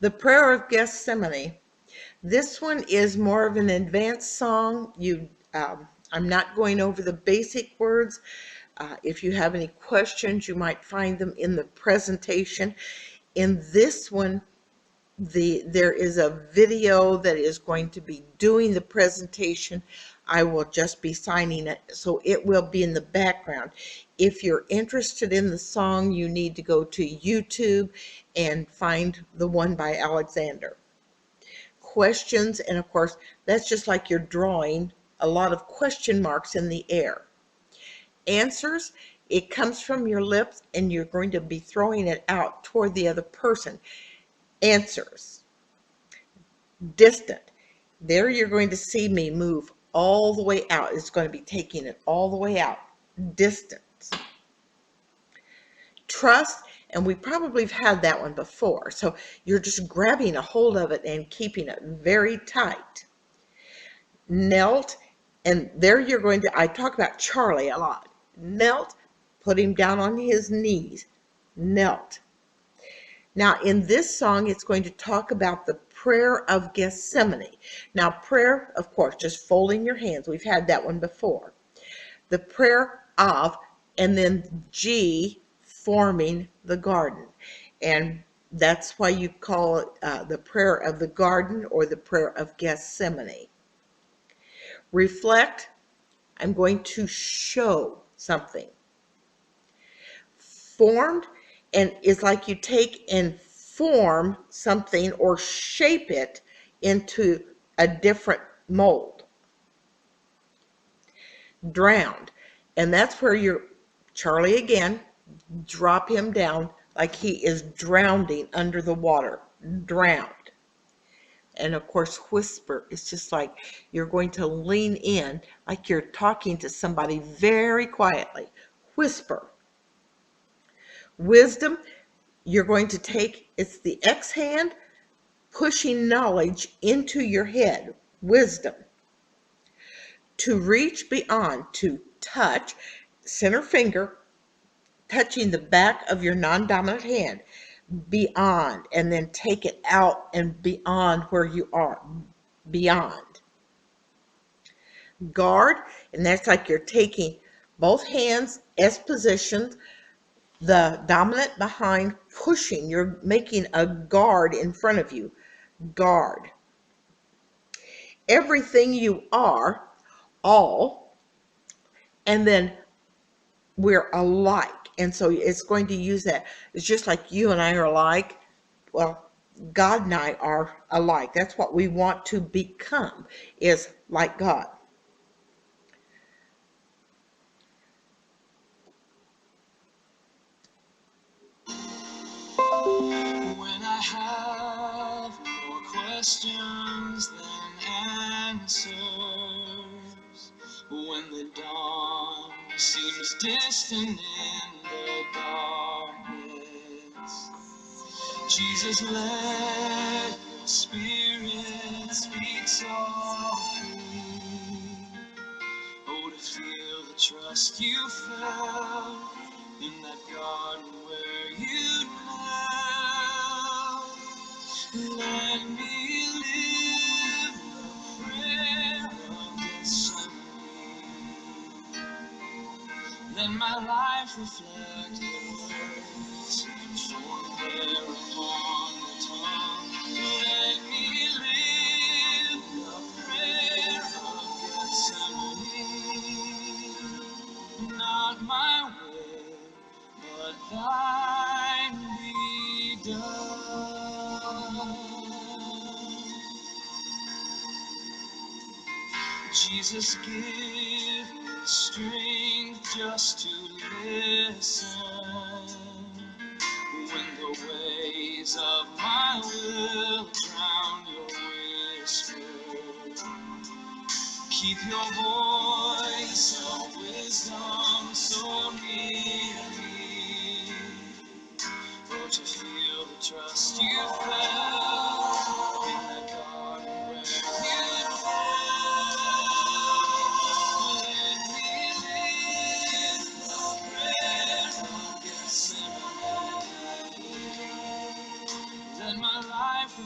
The Prayer of Gethsemane. This one is more of an advanced song. I'm not going over the basic words. If you have any questions, you might find them in the presentation. In this one, there is a video that is going to be doing the presentation. I will just be signing it, so it will be in the background. If you're interested in the song, you need to go to YouTube and find the one by Alexander. Questions, and of course, that's just like you're drawing a lot of question marks in the air. Answers, it comes from your lips and you're going to be throwing it out toward the other person. Answers. Distant. There you're going to see me move all the way out. It's going to be taking it all the way out. Distance. Trust, and we probably have had that one before. So you're just grabbing a hold of it and keeping it very tight. Knelt, and there you're going to, I talk about Charlie a lot. Knelt, put him down on his knees. Knelt. Now in this song, it's going to talk about the prayer of Gethsemane. Now prayer, of course, just folding your hands. We've had that one before. The prayer of, and then G, forming the garden. And that's why you call it the prayer of the garden or the prayer of Gethsemane. Reflect, I'm going to show something. Formed, and it's like you take and form something or shape it into a different mold. Drowned, and that's where you're, Charlie again, drop him down like he is drowning under the water. Drowned. And of course, whisper, it's just like you're going to lean in like you're talking to somebody very quietly. Whisper. Wisdom, you're going to take, it's the X hand, pushing knowledge into your head. Wisdom. To reach beyond, to touch, center finger, touching the back of your non-dominant hand. Beyond, and then take it out and beyond where you are. Beyond. Guard, and that's like you're taking both hands S positions, the dominant behind, pushing. You're making a guard in front of you. Guard. Everything you are, all, and then we're alike. And so it's going to use that. It's just like you and I are alike. Well, God and I are alike. That's what we want to become, is like God. When I have more questions than answers, when the dawn seems distant in the darkness, Jesus, let your spirit speak softly. Oh, to feel the trust you felt in that garden where you knelt. Let me live the prayer of Gethsemane. Let my life reflect the words shown there upon the tongue. Let me live the prayer of Gethsemane. Not my will, but thine be done. Jesus, give me strength just to listen when the waves of my will drown your whisper. Keep your voice of wisdom so near me, or to feel the trust you felt in the garden where you let my life